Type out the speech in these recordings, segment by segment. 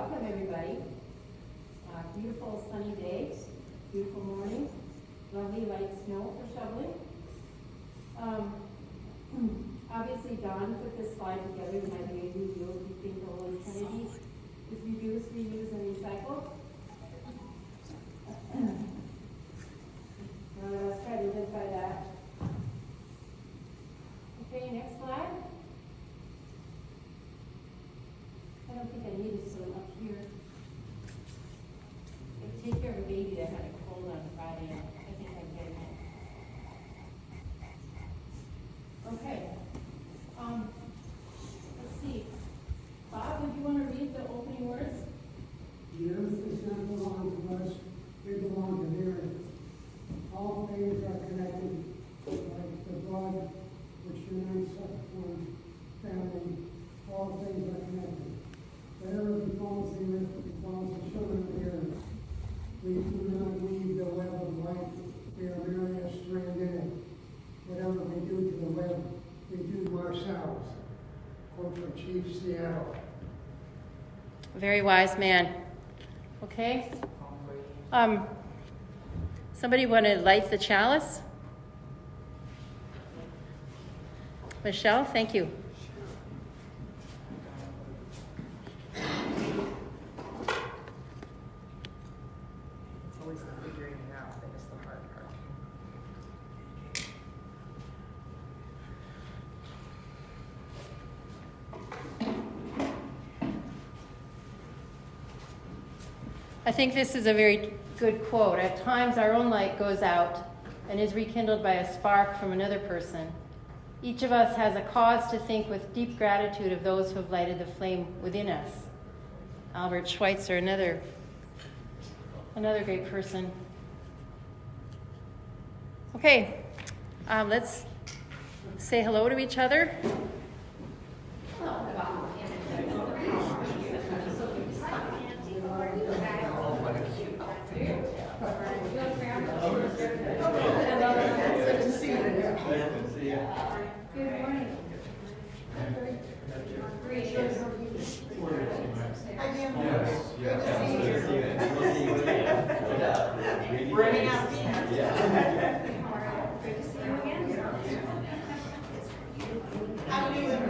welcome everybody. Beautiful sunny day, beautiful morning, lovely light snow for shoveling. Obviously Don put this slide together in my way we deal with the Holy Trinity. Is reduce, reuse, and recycle. Let's try to live by that. Okay, next slide. I don't think I need this one up here. I take care of a baby that had a cold on Friday. I think I'm getting it. Okay. Let's see. Bob, would you want to read the opening words? The earth does not belong to us, we belong to the earth. All things are connected, like the blood which unites one family. All things are connected. Whatever befalls the earth befalls the children of the earth. We do not weave the web of life, we are merely a strand in it. Whatever we do to the web, we do to ourselves. Quote from Chief Seattle. A very wise man. Okay. Somebody want to light the chalice? Michelle, thank you. It's always the figuring it out that is the hard part. I think this is a very good quote. At times our own light goes out and is rekindled by a spark from another person. Each of us has a cause to think with deep gratitude of those who have lighted the flame within us. Albert Schweitzer, another great person. Okay, let's say hello to each other. Good morning. Running out of peanuts. Good to see you again. How are you doing?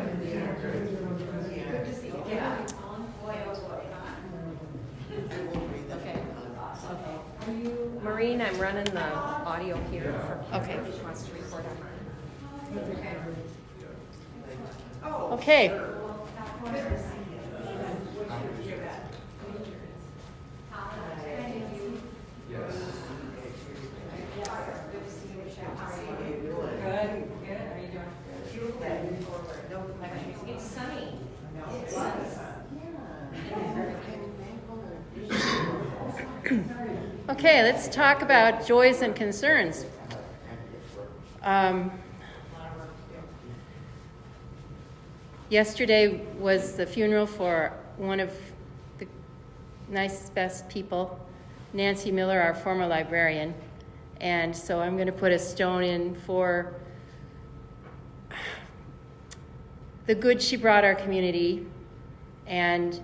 Good to see you. Yeah. Boy, oh boy. Okay. Are you? Maureen, I'm running the audio here for Okay. She wants to record on mine. Okay. It's sunny. Okay, let's talk about joys and concerns. Yesterday was the funeral for one of the nicest, best people, Nancy Miller, our former librarian. And so I'm going to put a stone in for the good she brought our community and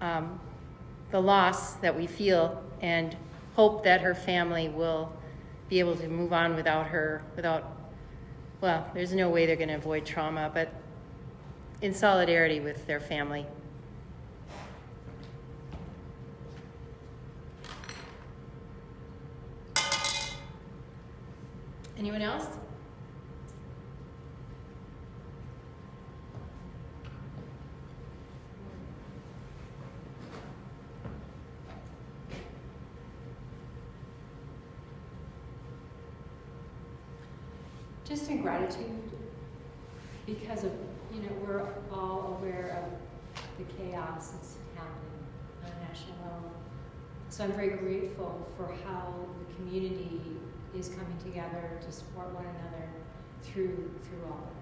the loss that we feel, and hope that her family will be able to move on without her, well, there's no way they're going to avoid trauma, but in solidarity with their family. Anyone else? Just in gratitude, because of, we're all aware of the chaos that's happening on a national level. So I'm very grateful for how the community is coming together to support one another through all of that.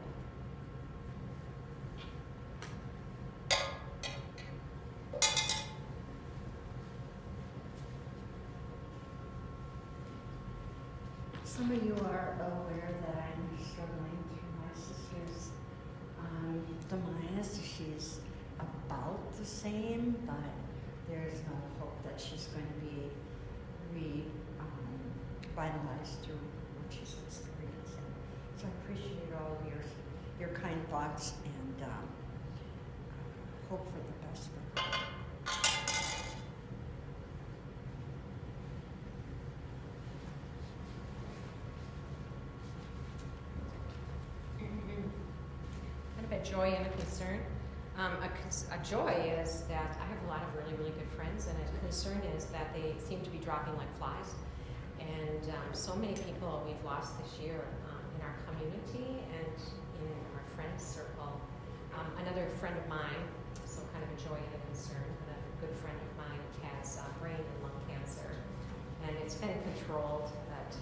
Some of you are aware that I'm struggling through my sister's demise. She's about the same, but there's no hope that she's going to be revitalized through what she's experiencing. So I appreciate all of your kind thoughts and hope for the best for her. Kind of a joy and a concern. A joy is that I have a lot of really, really good friends, and a concern is that they seem to be dropping like flies. And so many people we've lost this year in our community and in our friend circle. Another friend of mine, so kind of a joy and a concern, a good friend of mine has brain and lung cancer, and it's been controlled, but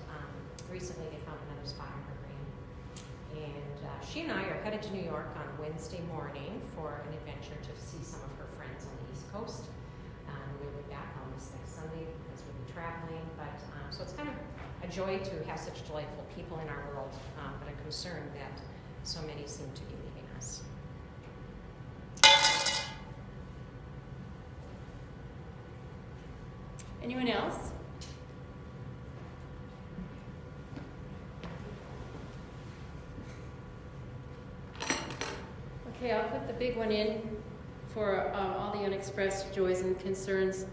recently they found another spot in her brain. And she and I are headed to New York on Wednesday morning for an adventure to see some of her friends on the East Coast. We'll be back on this next Sunday because we'll be traveling. But so it's kind of a joy to have such delightful people in our world, but a concern that so many seem to be leaving us. Anyone else? Okay, I'll put the big one in for all the unexpressed joys and concerns.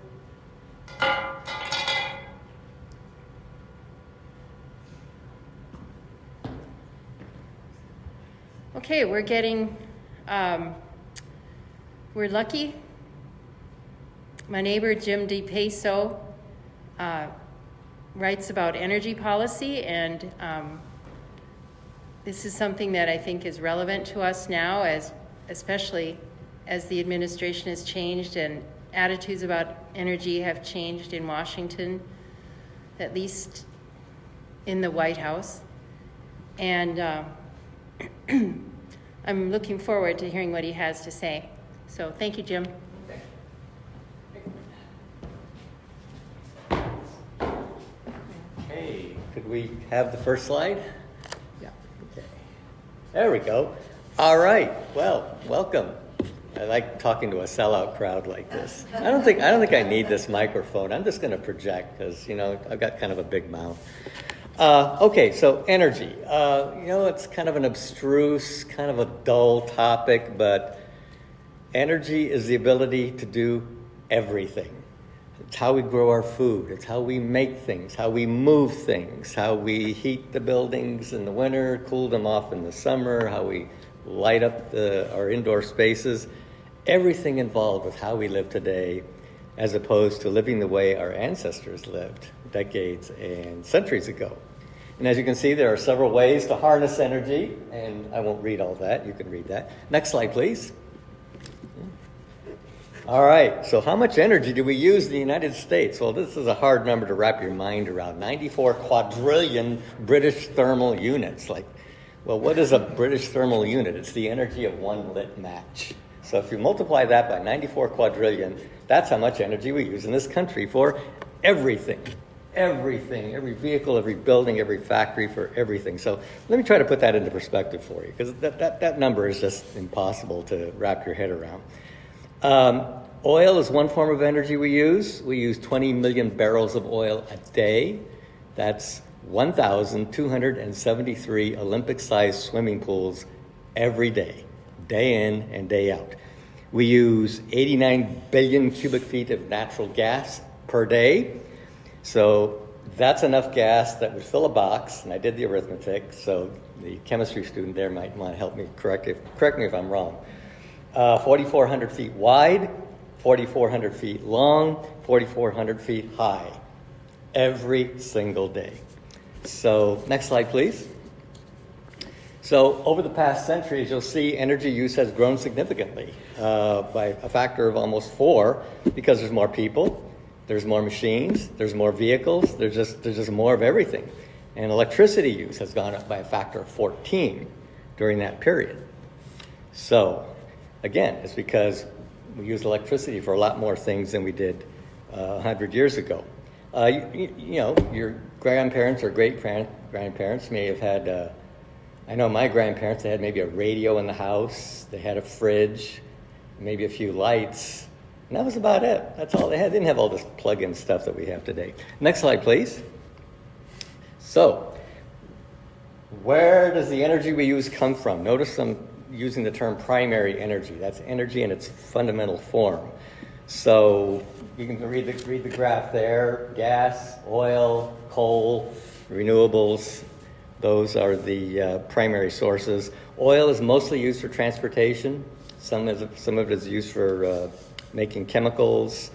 Okay, we're getting, we're lucky. My neighbor, Jim DiPeso, writes about energy policy, and this is something that I think is relevant to us now, especially as the administration has changed and attitudes about energy have changed in Washington, at least in the White House. And I'm looking forward to hearing what he has to say. So thank you, Jim. Hey, could we have the first slide? Yeah. Okay. There we go. All right. Well, welcome. I like talking to a sellout crowd like this. I don't think I need this microphone. I'm just going to project because, I've got kind of a big mouth. Okay, so energy. It's kind of an abstruse, kind of a dull topic, but energy is the ability to do everything. It's how we grow our food. It's how we make things, how we move things, how we heat the buildings in the winter, cool them off in the summer, how we light up our indoor spaces. Everything involved with how we live today, as opposed to living the way our ancestors lived decades and centuries ago. And as you can see, there are several ways to harness energy, and I won't read all that. You can read that. Next slide, please. All right, so how much energy do we use in the United States? Well, this is a hard number to wrap your mind around. 94 quadrillion British thermal units. Well, what is a British thermal unit? It's the energy of one lit match. So if you multiply that by 94 quadrillion, that's how much energy we use in this country for everything. Everything, every vehicle, every building, every factory, for everything. So let me try to put that into perspective for you, because that number is just impossible to wrap your head around. Oil is one form of energy we use. We use 20 million barrels of oil a day. That's 1,273 Olympic-sized swimming pools every day, day in and day out. We use 89 billion cubic feet of natural gas per day. So that's enough gas that would fill a box, and I did the arithmetic, so the chemistry student there might want to help me correct me if I'm wrong. 4,400 feet wide, 4,400 feet long, 4,400 feet high, every single day. So next slide, please. So over the past centuries, you'll see energy use has grown significantly by a factor of almost 4, because there's more people, there's more machines, there's more vehicles, there's just more of everything. And electricity use has gone up by a factor of 14 during that period. So again, it's because we use electricity for a lot more things than we did 100 years ago. Your grandparents or great-grandparents may have had, I know my grandparents, they had maybe a radio in the house, they had a fridge, maybe a few lights, And that was about it. That's all they had. They didn't have all this plug-in stuff that we have today. Next slide, please. So, where does the energy we use come from? Notice I'm using the term primary energy. That's energy in its fundamental form. So you can read the graph there. Gas, oil, coal, renewables. Those are the primary sources. Oil is mostly used for transportation. Some of it is used for making chemicals.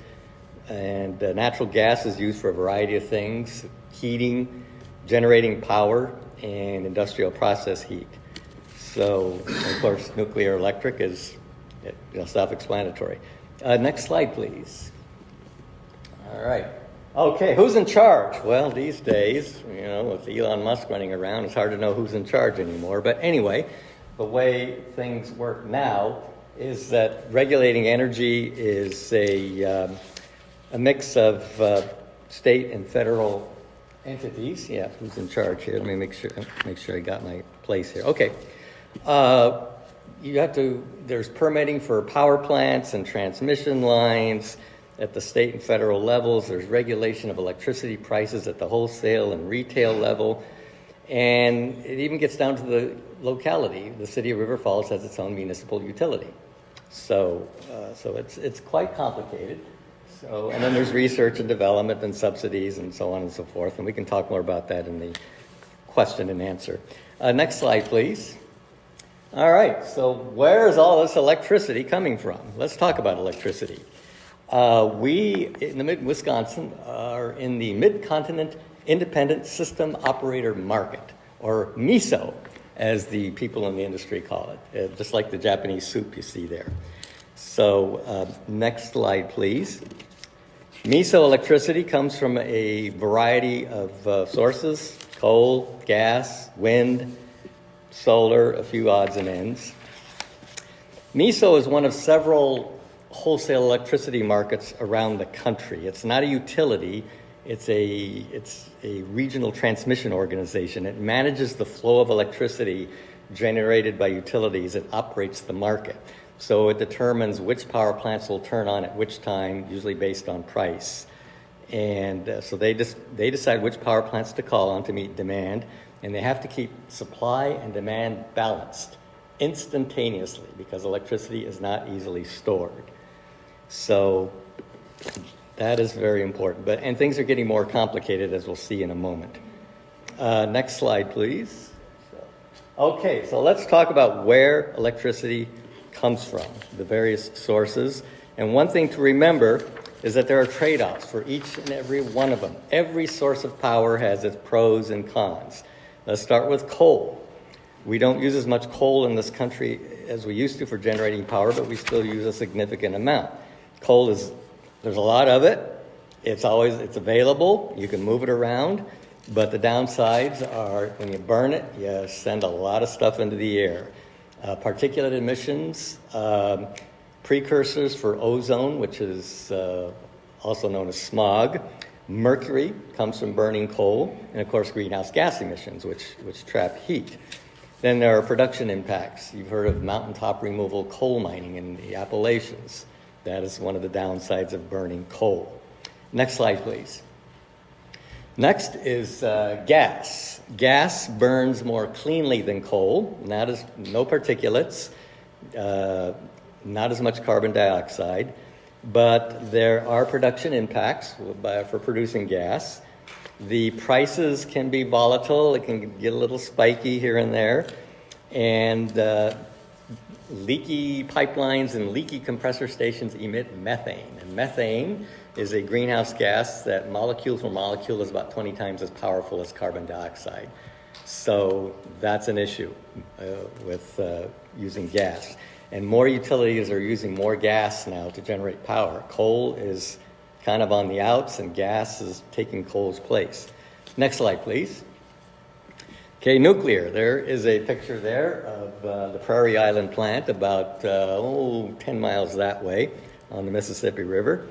And natural gas is used for a variety of things. Heating, generating power, and industrial process heat. So, of course, nuclear electric is self-explanatory. Next slide, please. All right. Okay, who's in charge? Well, these days, with Elon Musk running around, it's hard to know who's in charge anymore. But anyway, the way things work now is that regulating energy is a mix of state and federal entities. Yeah, who's in charge here? Let me make sure I got my place here. Okay. There's permitting for power plants and transmission lines at the state and federal levels. There's regulation of electricity prices at the wholesale and retail level. And it even gets down to the locality. The city of River Falls has its own municipal utility. So it's quite complicated. And then there's research and development and subsidies and so on and so forth. And we can talk more about that in the question and answer. Next slide, please. All right, so where is all this electricity coming from? Let's talk about electricity. We, in Wisconsin, are in the Mid-Continent Independent System Operator Market, or MISO, as the people in the industry call it, just like the Japanese soup you see there. So next slide, please. MISO electricity comes from a variety of sources: coal, gas, wind, solar, a few odds and ends. MISO is one of several wholesale electricity markets around the country. It's not a utility. It's a regional transmission organization. It manages the flow of electricity generated by utilities. It operates the market. So it determines which power plants will turn on at which time, usually based on price. And so they decide which power plants to call on to meet demand, and they have to keep supply and demand balanced instantaneously because electricity is not easily stored. So that is very important. And things are getting more complicated, as we'll see in a moment. Next slide, please. Okay, so let's talk about where electricity comes from, the various sources. And one thing to remember is that there are trade-offs for each and every one of them. Every source of power has its pros and cons. Let's start with coal. We don't use as much coal in this country as we used to for generating power, but we still use a significant amount. There's a lot of it. It's available. You can move it around. But the downsides are when you burn it, you send a lot of stuff into the air. Particulate emissions, precursors for ozone, which is also known as smog. Mercury comes from burning coal, and of course greenhouse gas emissions, which trap heat. Then there are production impacts. You've heard of mountaintop removal coal mining in the Appalachians. That is one of the downsides of burning coal. Next slide, please. Next is gas. Gas burns more cleanly than coal, no particulates, not as much carbon dioxide, but there are production impacts for producing gas. The prices can be volatile. It can get a little spiky here and there. And leaky pipelines and leaky compressor stations emit methane. And methane is a greenhouse gas that molecule for molecule is about 20 times as powerful as carbon dioxide. So that's an issue with using gas. And more utilities are using more gas now to generate power. Coal is kind of on the outs, and gas is taking coal's place. Next slide, please. Okay, nuclear. There is a picture there of the Prairie Island plant about 10 miles that way on the Mississippi River.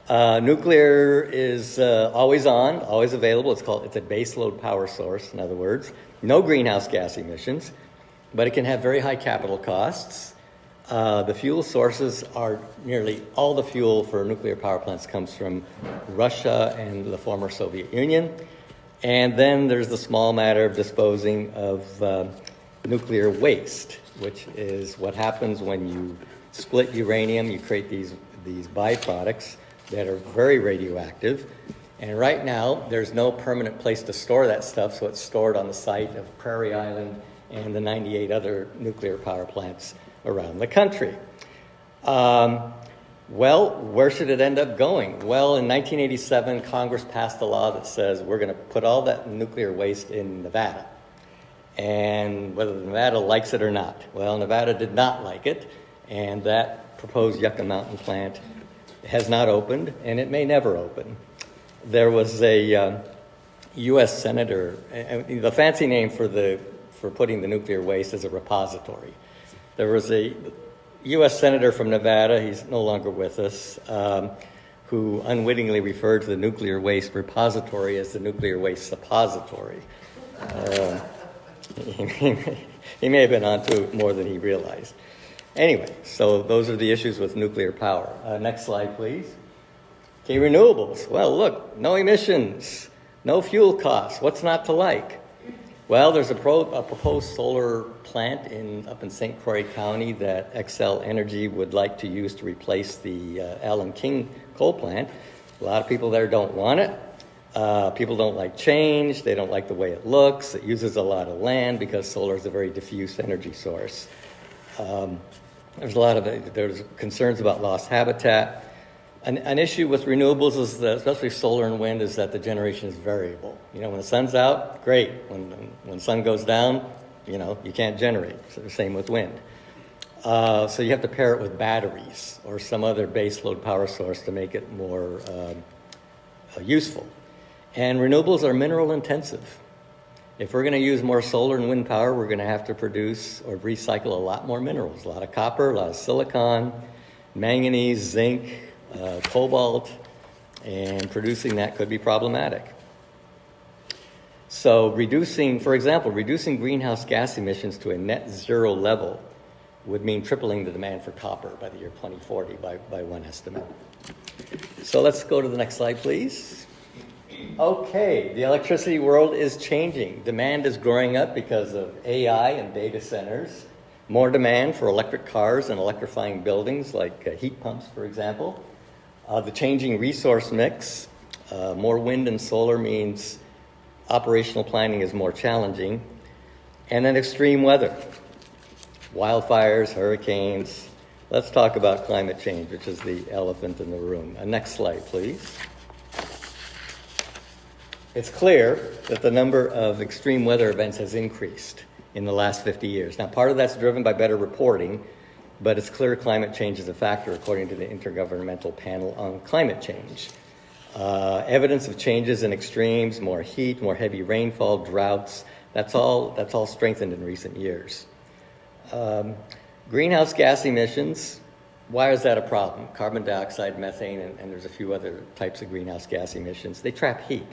Nuclear is always on, always available. It's a baseload power source, in other words. No greenhouse gas emissions, but it can have very high capital costs. The fuel sources are nearly all the fuel for nuclear power plants comes from Russia and the former Soviet Union. And then there's the small matter of disposing of nuclear waste, which is what happens when you split uranium. You create these byproducts that are very radioactive. And right now, there's no permanent place to store that stuff, so it's stored on the site of Prairie Island and the 98 other nuclear power plants around the country. Well, where should it end up going? Well, in 1987, Congress passed a law that says we're going to put all that nuclear waste in Nevada. And whether Nevada likes it or not. Well, Nevada did not like it, and that proposed Yucca Mountain plant has not opened, and it may never open. There was a U.S. senator, the fancy name for putting the nuclear waste is a repository. There was a U.S. senator from Nevada, he's no longer with us, who unwittingly referred to the nuclear waste repository as the nuclear waste suppository. He may have been onto it more than he realized. Anyway, so those are the issues with nuclear power. Next slide, please. Okay, renewables. Well, look, no emissions, no fuel costs. What's not to like? Well, there's a proposed solar plant up in St. Croix County that Xcel Energy would like to use to replace the Allen King coal plant. A lot of people there don't want it. People don't like change. They don't like the way it looks. It uses a lot of land because solar is a very diffuse energy source. There's concerns about lost habitat. An issue with renewables is that, especially solar and wind, is that the generation is variable. You know, when the sun's out, great. When the sun goes down, you can't generate. So the same with wind. So you have to pair it with batteries or some other baseload power source to make it more useful. And renewables are mineral intensive. If we're going to use more solar and wind power, we're going to have to produce or recycle a lot more minerals. A lot of copper, a lot of silicon, manganese, zinc, cobalt, and producing that could be problematic. So reducing greenhouse gas emissions to a net zero level would mean tripling the demand for copper by the year 2040 by one estimate. So let's go to the next slide, please. Okay, the electricity world is changing. Demand is growing up because of AI and data centers. More demand for electric cars and electrifying buildings like heat pumps, for example. The changing resource mix, more wind and solar means operational planning is more challenging. And then extreme weather, wildfires, hurricanes. Let's talk about climate change, which is the elephant in the room. Next slide, please. It's clear that the number of extreme weather events has increased in the last 50 years. Now, part of that's driven by better reporting, but it's clear climate change is a factor according to the Intergovernmental Panel on Climate Change. Evidence of changes in extremes, more heat, more heavy rainfall, droughts, that's all strengthened in recent years. Greenhouse gas emissions, why is that a problem? Carbon dioxide, methane, and there's a few other types of greenhouse gas emissions. They trap heat.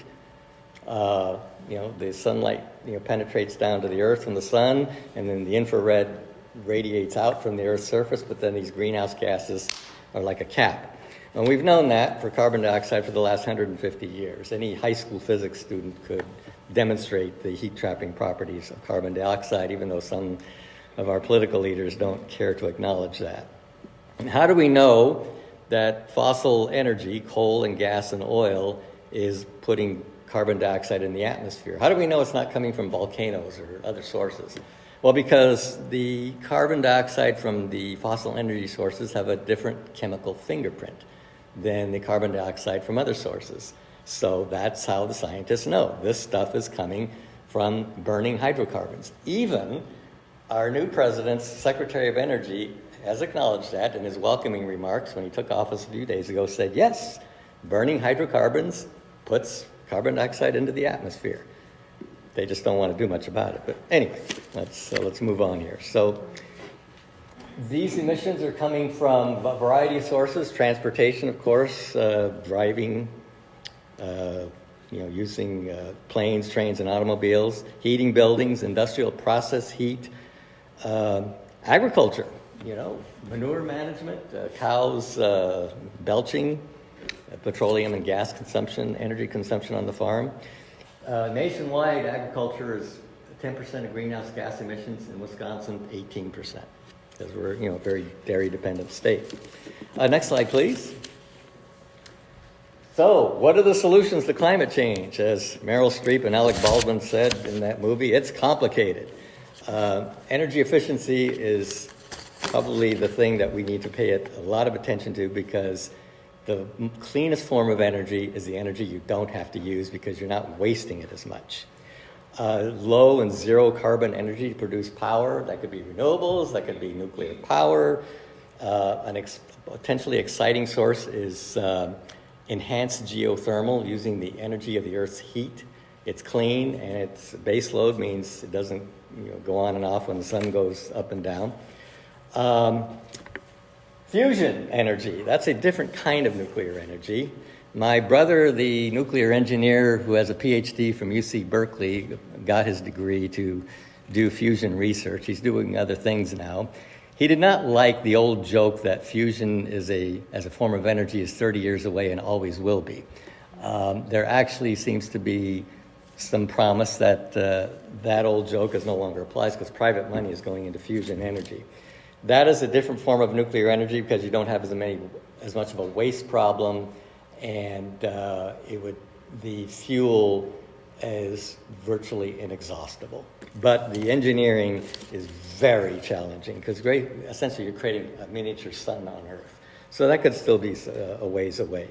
The sunlight penetrates down to the earth from the sun, and then the infrared radiates out from the Earth's surface, but then these greenhouse gases are like a cap. And we've known that for carbon dioxide for the last 150 years. Any high school physics student could demonstrate the heat-trapping properties of carbon dioxide, even though some of our political leaders don't care to acknowledge that. And how do we know that fossil energy, coal and gas and oil, is putting carbon dioxide in the atmosphere? How do we know it's not coming from volcanoes or other sources? Well, because the carbon dioxide from the fossil energy sources have a different chemical fingerprint than the carbon dioxide from other sources. So that's how the scientists know this stuff is coming from burning hydrocarbons. Even our new president's Secretary of Energy has acknowledged that in his welcoming remarks when he took office a few days ago, said, yes, burning hydrocarbons puts carbon dioxide into the atmosphere. They just don't want to do much about it. But anyway, let's move on here. So these emissions are coming from a variety of sources. Transportation, of course, driving, using planes, trains, and automobiles. Heating buildings, industrial process heat. Agriculture. manure management, cows belching, petroleum and gas consumption, energy consumption on the farm. Nationwide, agriculture is 10% of greenhouse gas emissions. In Wisconsin, 18%, because we're a very dairy-dependent state. Next slide, please. So, what are the solutions to climate change? As Meryl Streep and Alec Baldwin said in that movie, it's complicated. Energy efficiency is probably the thing that we need to pay a lot of attention to, because the cleanest form of energy is the energy you don't have to use, because you're not wasting it as much. Low and zero carbon energy to produce power, that could be renewables, that could be nuclear power. Potentially exciting source is enhanced geothermal, using the energy of the Earth's heat. It's clean, and its base load means it doesn't go on and off when the sun goes up and down. Fusion energy, that's a different kind of nuclear energy. My brother, the nuclear engineer who has a PhD from UC Berkeley, got his degree to do fusion research. He's doing other things now. He did not like the old joke that fusion as a form of energy is 30 years away and always will be. There actually seems to be some promise that that old joke no longer applies, because private money is going into fusion energy. That is a different form of nuclear energy, because you don't have as much of a waste problem, and the fuel is virtually inexhaustible. But the engineering is very challenging, because essentially you're creating a miniature sun on Earth. So that could still be a ways away.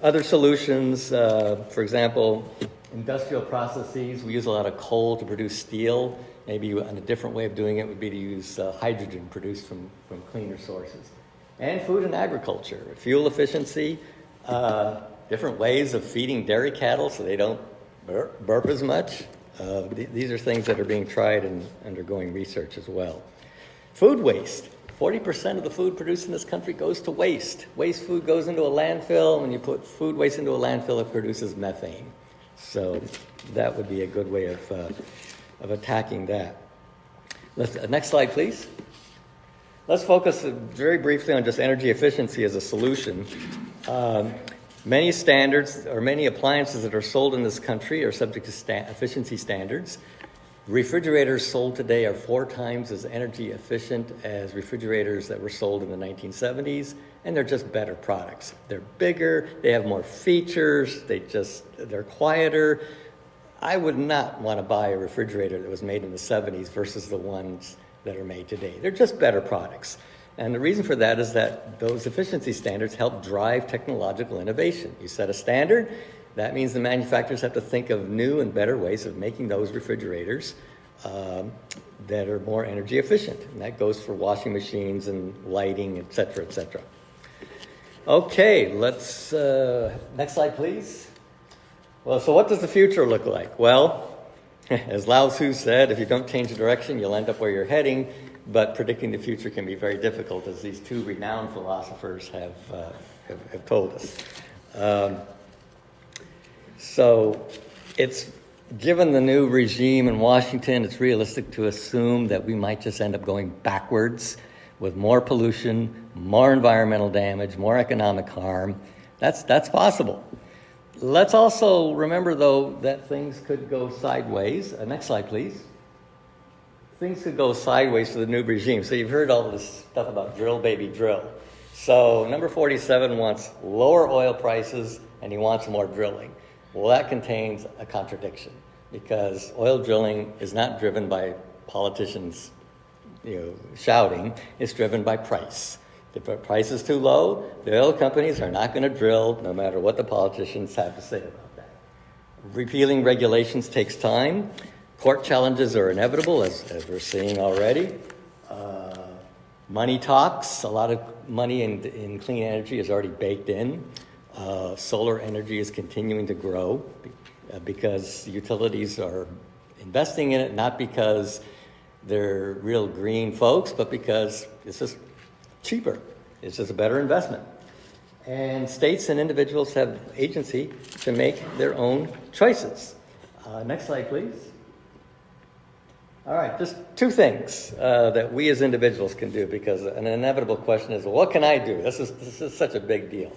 Other solutions, for example, industrial processes. We use a lot of coal to produce steel. Maybe a different way of doing it would be to use hydrogen produced from cleaner sources. And food and agriculture, fuel efficiency, different ways of feeding dairy cattle so they don't burp as much. These are things that are being tried and undergoing research as well. Food waste. 40% of the food produced in this country goes to waste. Waste food goes into a landfill. When you put food waste into a landfill, it produces methane. So that would be a good way of attacking that. Next slide, please. Let's focus very briefly on just energy efficiency as a solution. Many standards, or many appliances that are sold in this country, are subject to efficiency standards. Refrigerators sold today are 4 times as energy efficient as refrigerators that were sold in the 1970s, and they're just better products. They're bigger, they have more features, they're quieter. I would not want to buy a refrigerator that was made in the 70s versus the ones that are made today. They're just better products. And the reason for that is that those efficiency standards help drive technological innovation. You set a standard, that means the manufacturers have to think of new and better ways of making those refrigerators that are more energy efficient. And that goes for washing machines and lighting, et cetera, et cetera. Okay, let's, next slide, please. Well, so what does the future look like? Well, as Lao Tzu said, if you don't change the direction, you'll end up where you're heading. But predicting the future can be very difficult, as these 2 renowned philosophers have told us. So it's given the new regime in Washington, it's realistic to assume that we might just end up going backwards with more pollution, more environmental damage, more economic harm. That's possible. Let's also remember, though, that things could go sideways. Next slide, please. Things could go sideways for the new regime. So you've heard all this stuff about drill, baby, drill. So number 47 wants lower oil prices, and he wants more drilling. Well, that contains a contradiction, because oil drilling is not driven by politicians shouting. It's driven by price. If the price is too low, the oil companies are not going to drill, no matter what the politicians have to say about that. Repealing regulations takes time. Court challenges are inevitable, as we're seeing already. Money talks. A lot of money in clean energy is already baked in. Solar energy is continuing to grow because utilities are investing in it, not because they're real green folks, but because it's just cheaper. It's just a better investment. And states and individuals have agency to make their own choices. Next slide, please. All right, just two things that we as individuals can do, because an inevitable question is, well, what can I do? This is such a big deal.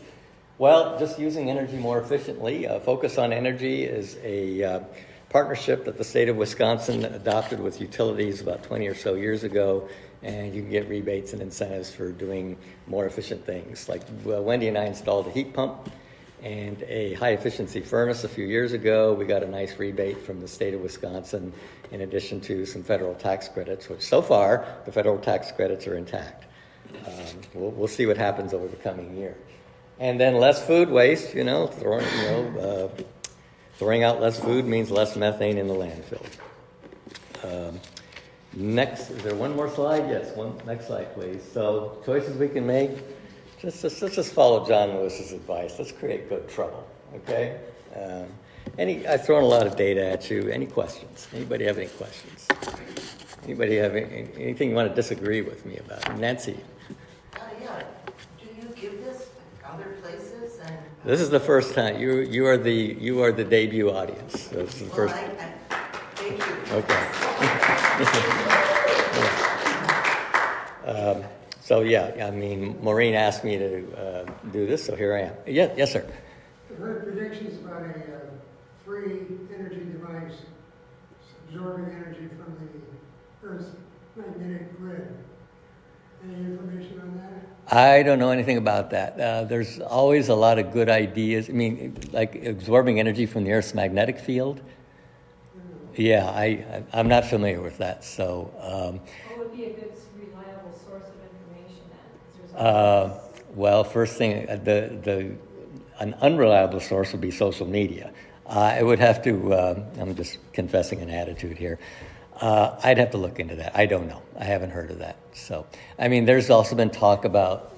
Well, just using energy more efficiently. Focus on Energy is a partnership that the state of Wisconsin adopted with utilities about 20 or so years ago, and you can get rebates and incentives for doing more efficient things. Like Wendy and I installed a heat pump and a high-efficiency furnace a few years ago. We got a nice rebate from the state of Wisconsin in addition to some federal tax credits, which so far the federal tax credits are intact. We'll see what happens over the coming year. And then less food waste, throwing out less food means less methane in the landfill. Next, is there one more slide? Yes, next slide, please. So choices we can make. Let's just follow John Lewis's advice. Let's create good trouble, okay? I've thrown a lot of data at you. Any questions? Anybody have any questions? Anybody have anything you want to disagree with me about? Nancy? Yeah. Do you give this other places? And This is the first time. You are the debut audience. So this is the first. Thank you. Okay. So yeah, I mean, Maureen asked me to do this, so here I am. Yes, sir. I've heard predictions about a free energy device absorbing energy from the Earth's magnetic grid. Any information on that? I don't know anything about that. There's always a lot of good ideas. I mean, like absorbing energy from the Earth's magnetic field. Yeah, I'm not familiar with that. So. What would be a good, reliable source of information then? 'Cause there's Well, first thing, an unreliable source would be social media. I would have to. I'm just confessing an attitude here. I'd have to look into that. I don't know. I haven't heard of that. So, I mean, there's also been talk about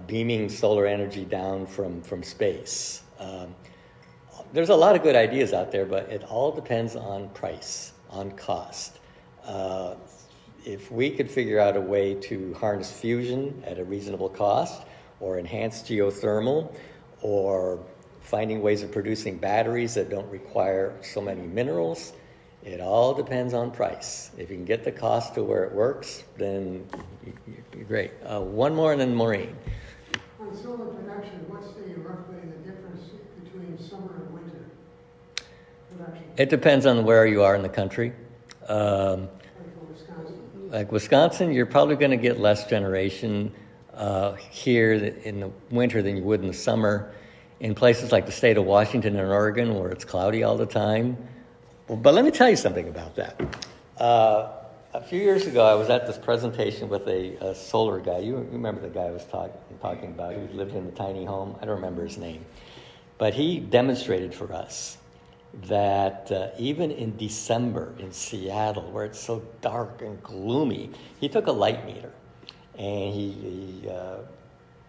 beaming solar energy down from space. There's a lot of good ideas out there, but it all depends on price, on cost. If we could figure out a way to harness fusion at a reasonable cost, or enhance geothermal, or finding ways of producing batteries that don't require so many minerals, it all depends on price. If you can get the cost to where it works, then you're great. One more, and then Maureen. On solar production, what's roughly the difference between summer and winter production? It depends on where you are in the country. Like Wisconsin, you're probably going to get less generation here in the winter than you would in the summer. In places like the state of Washington and Oregon, where it's cloudy all the time. But let me tell you something about that. A few years ago, I was at this presentation with a solar guy. You remember the guy I was talking about, who lived in a tiny home? I don't remember his name. But he demonstrated for us that even in December in Seattle, where it's so dark and gloomy, he took a light meter and he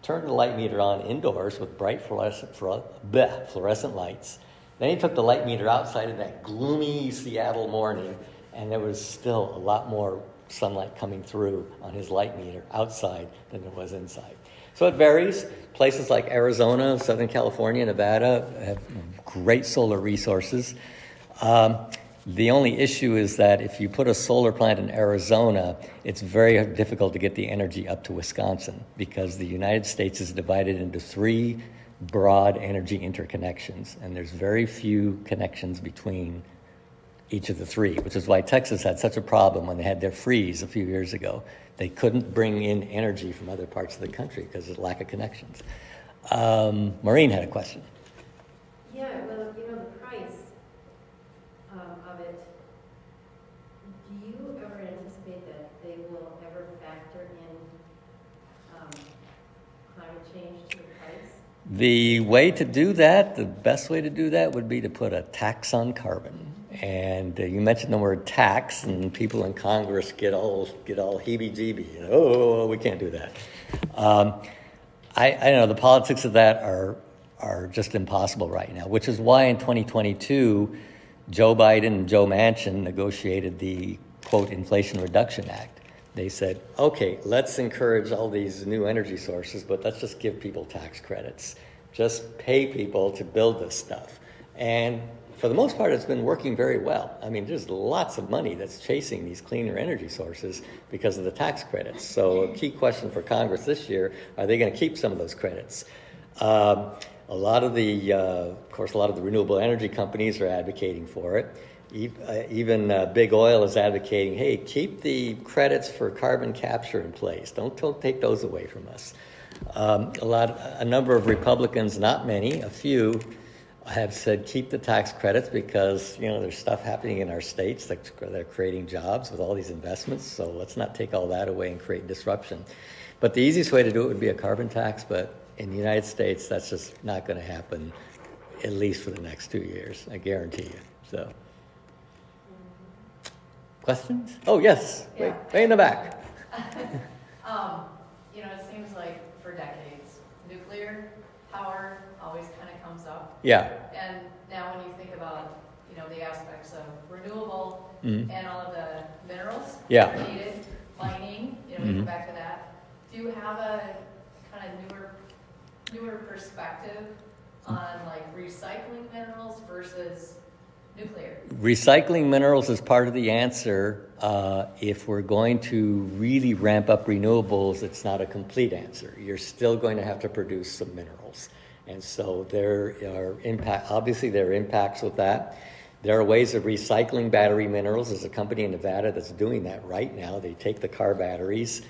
turned the light meter on indoors with bright fluorescent lights. Then he took the light meter outside in that gloomy Seattle morning, and there was still a lot more sunlight coming through on his light meter outside than there was inside. So it varies. Places like Arizona, Southern California, Nevada have great solar resources. The only issue is that if you put a solar plant in Arizona, it's very difficult to get the energy up to Wisconsin, because the United States is divided into 3 broad energy interconnections, and there's very few connections between each of the 3, which is why Texas had such a problem when they had their freeze a few years ago. They couldn't bring in energy from other parts of the country because of lack of connections. Maureen had a question. Yeah, well, the price of it, do you ever anticipate that they will ever factor in climate change to the price? The way to do that, the best way to do that would be to put a tax on carbon. And you mentioned the word tax, and people in Congress get all heebie-jeebie. Oh, we can't do that. I know the politics of that are just impossible right now, which is why in 2022, Joe Biden and Joe Manchin negotiated the, quote, Inflation Reduction Act. They said, okay, let's encourage all these new energy sources, but let's just give people tax credits. Just pay people to build this stuff. And for the most part, it's been working very well. I mean, there's lots of money that's chasing these cleaner energy sources because of the tax credits. So a key question for Congress this year, are they going to keep some of those credits? A lot of the, of course, a lot of the renewable energy companies are advocating for it. Even big oil is advocating, hey, keep the credits for carbon capture in place. Don't take those away from us. A number of Republicans, not many, a few, have said keep the tax credits because, you know, there's stuff happening in our states that are creating jobs with all these investments. So let's not take all that away and create disruption. But the easiest way to do it would be a carbon tax. But in the United States, that's just not going to happen, at least for the next 2 years. I guarantee you. So, questions? Oh, yes. Yeah. Way in the back. You know, it seems like for decades, nuclear power always kind of comes up. Yeah. And now when you think about, you know, the aspects of renewable Mhm. and all of the minerals Yeah. that are needed, mining, you know, we Mhm. go back to that. Do you have a kind of newer perspective on like recycling minerals versus nuclear? Recycling minerals is part of the answer. If we're going to really ramp up renewables, it's not a complete answer. You're still going to have to produce some minerals. And so there are obviously there are impacts with that. There are ways of recycling battery minerals. There's a company in Nevada that's doing that right now. They take the car batteries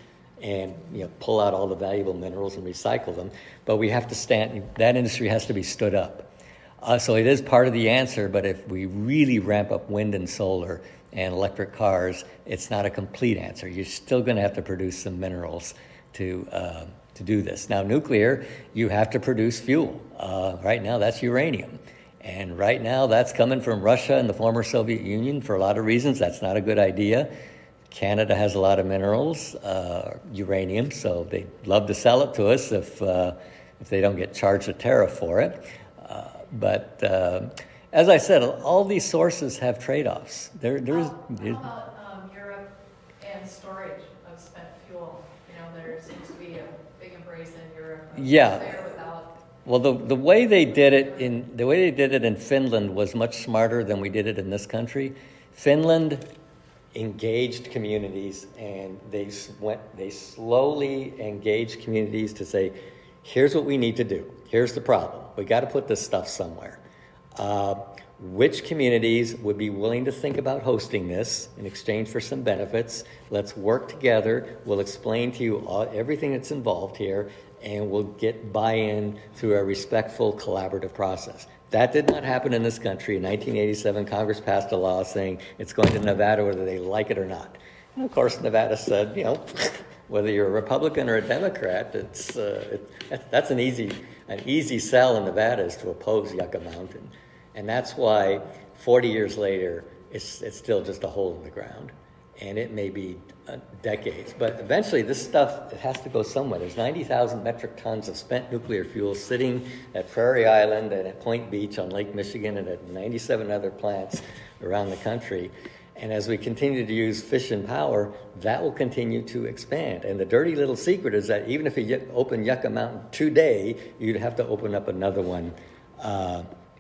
and, you know, pull out all the valuable minerals and recycle them. But we have to that industry has to be stood up. So it is part of the answer, but if we really ramp up wind and solar and electric cars, it's not a complete answer. You're still going to have to produce some minerals to do this. Now, nuclear, you have to produce fuel. Right now, that's uranium. And right now, that's coming from Russia and the former Soviet Union for a lot of reasons. That's not a good idea. Canada has a lot of minerals, uranium, so they'd love to sell it to us if they don't get charged a tariff for it. But as I said, all these sources have trade-offs. How about Europe and storage of spent fuel? You know, there seems to be a big embrace in Europe. Yeah. There without. Well, the way they did it in Finland was much smarter than we did it in this country. Finland engaged communities, and they slowly engaged communities to say, here's what we need to do. Here's the problem. We got to put this stuff somewhere. Which communities would be willing to think about hosting this in exchange for some benefits? Let's work together. We'll explain to you everything that's involved here, and we'll get buy-in through a respectful, collaborative process. That did not happen in this country. In 1987, Congress passed a law saying it's going to Nevada whether they like it or not. And of course, Nevada said, you know, whether you're a Republican or a Democrat, that's an easy sell in Nevada is to oppose Yucca Mountain. And that's why 40 years later, it's still just a hole in the ground. And it may be decades. But eventually, this stuff, it has to go somewhere. There's 90,000 metric tons of spent nuclear fuel sitting at Prairie Island and at Point Beach on Lake Michigan and at 97 other plants around the country. And as we continue to use fission power, that will continue to expand. And the dirty little secret is that even if you open Yucca Mountain today, you'd have to open up another one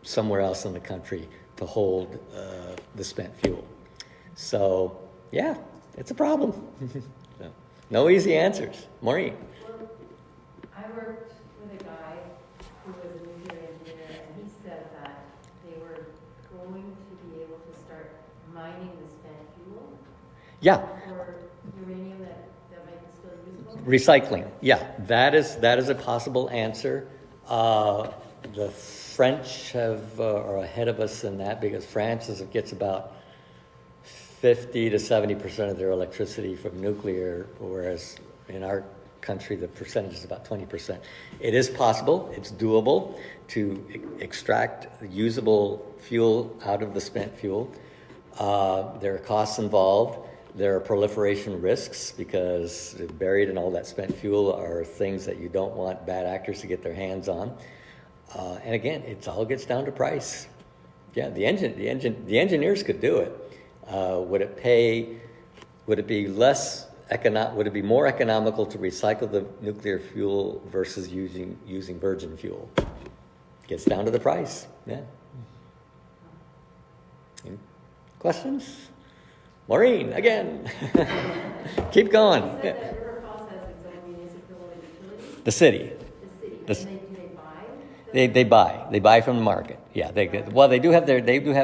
somewhere else in the country to hold the spent fuel. So, yeah, it's a problem. So, no easy answers. Maureen. Well, I worked with a guy who was a nuclear engineer, and he said that they were going to be able to start mining the spent fuel Yeah. for uranium that might be still usable. Recycling. Yeah, that is a possible answer. The French are ahead of us in that because France gets about 50 to 70% of their electricity from nuclear, whereas in our country the percentage is about 20%. It is possible, it's doable to extract usable fuel out of the spent fuel. There are costs involved. There are proliferation risks because buried in all that spent fuel are things that you don't want bad actors to get their hands on. And again, it all gets down to price. Yeah, the engineers could do it. Would it be more economical to recycle the nuclear fuel versus using virgin fuel? Gets down to the price. Yeah. Questions? Maureen, again. Keep going. You said that River Falls has its own municipal utility, The city. the city, The- and do they buy? They buy from the market. Yeah, they do have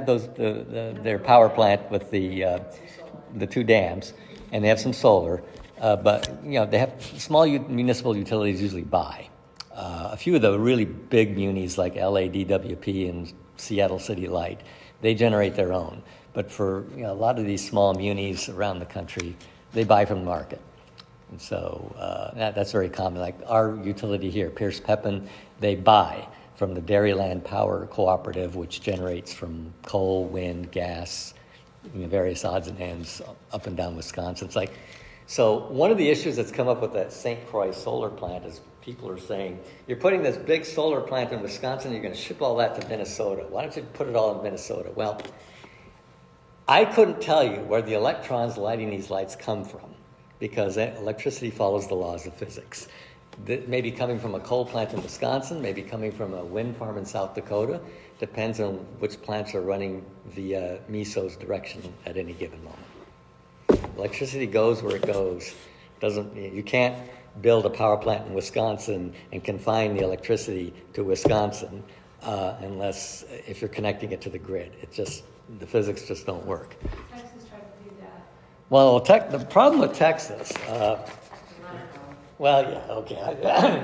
those their power plant with the 2 dams, and they have some solar, but they have small municipal utilities usually buy. A few of the really big munis like LADWP and Seattle City Light, they generate their own. But for a lot of these small munis around the country, they buy from the market. And so that's very common. Like our utility here, Pierce Pepin, they buy from the Dairyland Power Cooperative, which generates from coal, wind, gas, various odds and ends up and down Wisconsin. So one of the issues that's come up with that St. Croix solar plant is people are saying, you're putting this big solar plant in Wisconsin, you're going to ship all that to Minnesota. Why don't you put it all in Minnesota? Well, I couldn't tell you where the electrons lighting these lights come from, because electricity follows the laws of physics. Maybe coming from a coal plant in Wisconsin, maybe coming from a wind farm in South Dakota. Depends on which plants are running via MESO's direction at any given moment. Electricity goes where it goes. You can't build a power plant in Wisconsin and confine the electricity to Wisconsin unless if you're connecting it to the grid. The physics just don't work. Texas tried to do that. Well, the problem with Texas,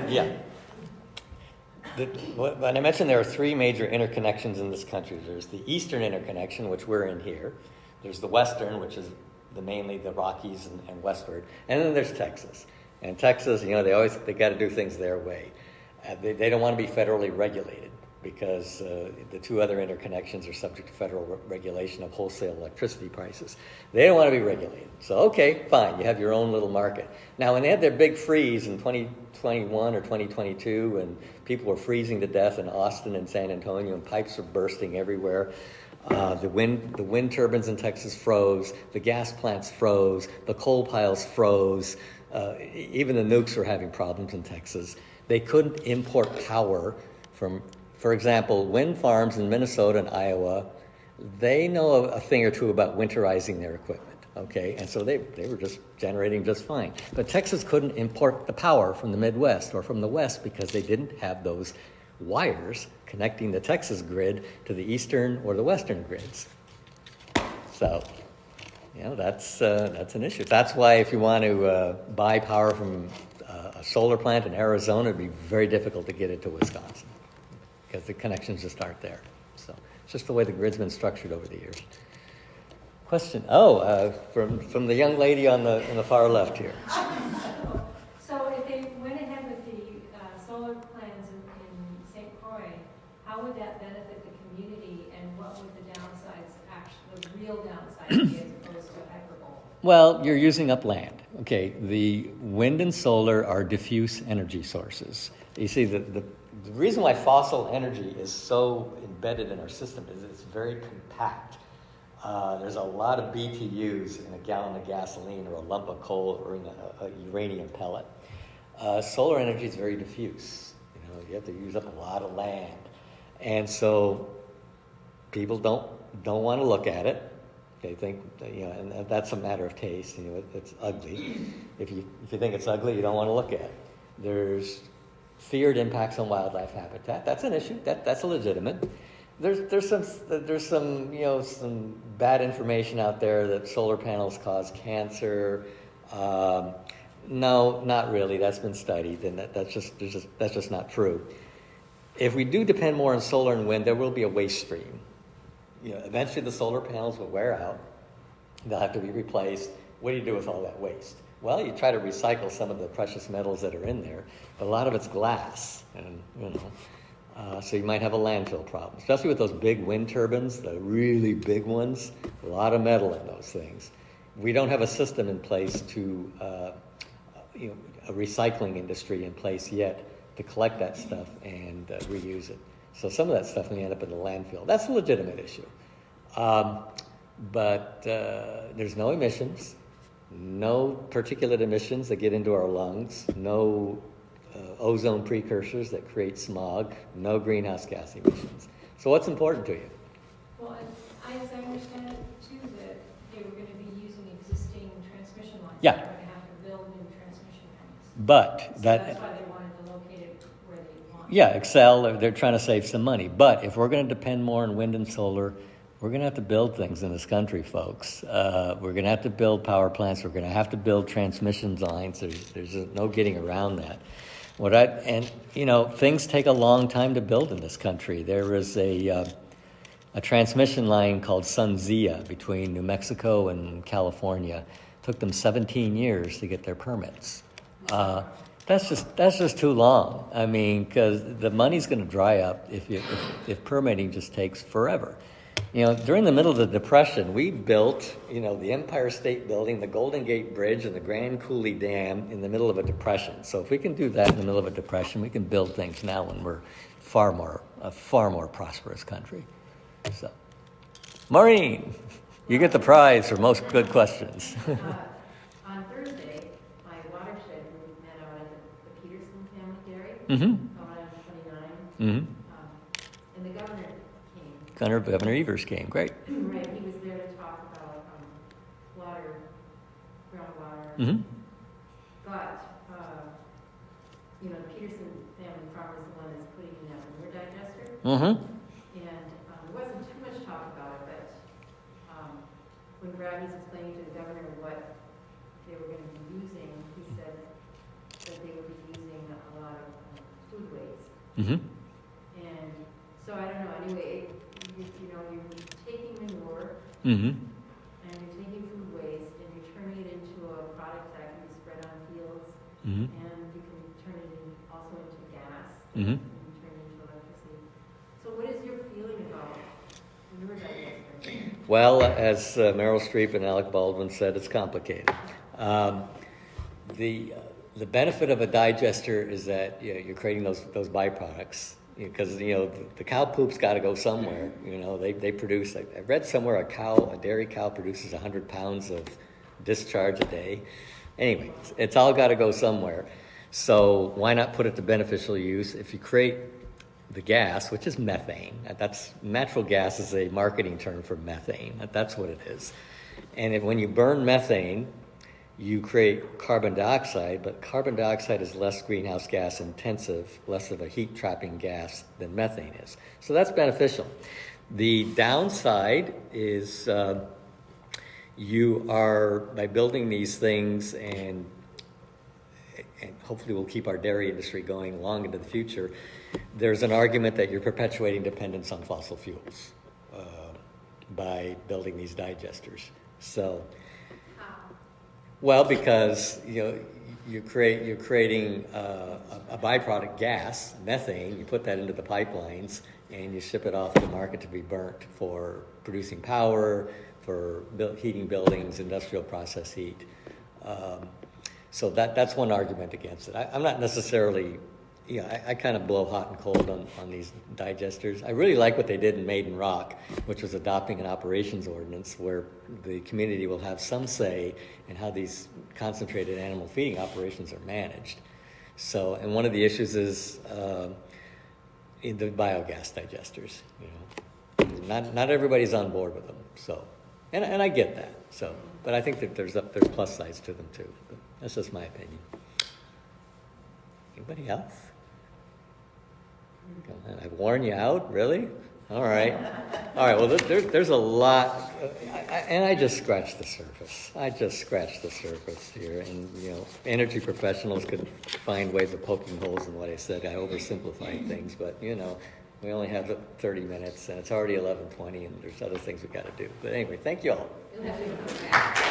yeah. When I mentioned there are 3 major interconnections in this country. There's the Eastern interconnection, which we're in here. There's the Western, which is mainly the Rockies and westward. And then there's Texas. And Texas, they got to do things their way. They don't want to be federally regulated, because the 2 other interconnections are subject to federal regulation of wholesale electricity prices. They don't want to be regulated. So, okay, fine, you have your own little market. Now, when they had their big freeze in 2021 or 2022, and people were freezing to death in Austin and San Antonio, and pipes were bursting everywhere, the wind turbines in Texas froze, the gas plants froze, the coal piles froze, even the nukes were having problems in Texas. They couldn't import power from, for example, wind farms in Minnesota and Iowa. They know a thing or two about winterizing their equipment, okay? And so they were just generating just fine. But Texas couldn't import the power from the Midwest or from the West because they didn't have those wires connecting the Texas grid to the Eastern or the Western grids. So, that's an issue. That's why if you want to buy power from a solar plant in Arizona, it'd be very difficult to get it to Wisconsin, because the connections just aren't there. So it's just the way the grid's been structured over the years. Question? From the young lady on the far left here. So if they went ahead with the solar plans in St. Croix, how would that benefit the community, and what would the downsides, the real downsides be as opposed to hyperbole? Well, you're using up land. Okay, the wind and solar are diffuse energy sources. You see, the reason why fossil energy is so embedded in our system is it's very compact. There's a lot of BTUs in a gallon of gasoline or a lump of coal or in a uranium pellet. Solar energy is very diffuse. You have to use up a lot of land. And so people don't want to look at it. They think, and that's a matter of taste. It's ugly. If you think it's ugly, you don't want to look at it. There's feared impacts on wildlife habitat. That's an issue. That's legitimate. There's some bad information out there that solar panels cause cancer. No, not really. That's been studied, and that's just not true. If we do depend more on solar and wind, there will be a waste stream. Eventually the solar panels will wear out. They'll have to be replaced. What do you do with all that waste? Well, you try to recycle some of the precious metals that are in there, but a lot of it's glass, and so you might have a landfill problem, especially with those big wind turbines, the really big ones. A lot of metal in those things. We don't have a system in place to, a recycling industry in place yet to collect that stuff and reuse it. So some of that stuff may end up in the landfill. That's a legitimate issue. But there's no emissions, no particulate emissions that get into our lungs, no ozone precursors that create smog, no greenhouse gas emissions. So what's important to you? Well, as I understand it too, Yeah. They're gonna have to build new transmission lines. But So that, that's why they wanted to locate it where they want. yeah, Excel, they're trying to save some money. But if we're going to depend more on wind and solar, we're going to have to build things in this country, folks. We're going to have to build power plants. We're going to have to build transmission lines. There's no getting around that. Things take a long time to build in this country. There is a transmission line called Sunzia between New Mexico and California. It took them 17 years to get their permits. That's just too long. I mean, because the money's going to dry up if permitting just takes forever. During the middle of the Depression, we built, the Empire State Building, the Golden Gate Bridge, and the Grand Coulee Dam in the middle of a depression. So if we can do that in the middle of a depression, we can build things now when we're a far more prosperous country. So, Maureen, you get the prize for most good questions. On Thursday, my watershed group met out at the Peterson Family Dairy, Mm-hmm. out on 29. Mm-hmm. And the governor came. Governor Evers came. Great. Right, he was there to talk about groundwater. Mm-hmm. But, the Peterson family farm is the one that's putting in that manure digester. Mm-hmm. And there wasn't too much talk about it, but when Brad was explaining to the governor what they were going to be using, he said that they would be using a lot of food waste. Mm-hmm. And so I don't know, anyway, you're taking manure Mm-hmm. and you're taking food waste and you're turning it into a product that can be spread on fields, Mm-hmm. and you can turn it also into gas. Mm-hmm. And turn it into electricity. So what is your feeling about manure digester? Well, as Meryl Streep and Alec Baldwin said, it's complicated. The benefit of a digester is that you're creating those byproducts, because the cow poop's got to go somewhere. They produce. I read somewhere a dairy cow produces 100 pounds of discharge a day. Anyway, it's all got to go somewhere. So why not put it to beneficial use? If you create the gas, which is methane, natural gas is a marketing term for methane. That's what it is. And when you burn methane, you create carbon dioxide, but carbon dioxide is less greenhouse gas intensive, less of a heat trapping gas than methane is. So that's beneficial. The downside is you are, by building these things, and hopefully we'll keep our dairy industry going long into the future, there's an argument that you're perpetuating dependence on fossil fuels by building these digesters. So, well, because you're creating a byproduct gas, methane. You put that into the pipelines and you ship it off to the market to be burnt for producing power, for heating buildings, industrial process heat. So that's one argument against it. I'm not necessarily, I kind of blow hot and cold on these digesters. I really like what they did in Maiden Rock, which was adopting an operations ordinance where the community will have some say in how these concentrated animal feeding operations are managed. So, and one of the issues is in the biogas digesters. Not everybody's on board with them. So, and I get that. So, but I think that there's plus sides to them too. But that's just my opinion. Anybody else? I've worn you out, really? All right. Well, there's a lot, and I just scratched the surface. Here, and energy professionals could find ways of poking holes in what I said. I oversimplified things, but we only have 30 minutes, and it's already 11:20, and there's other things we got to do. But anyway, thank you all. You'll have to go back.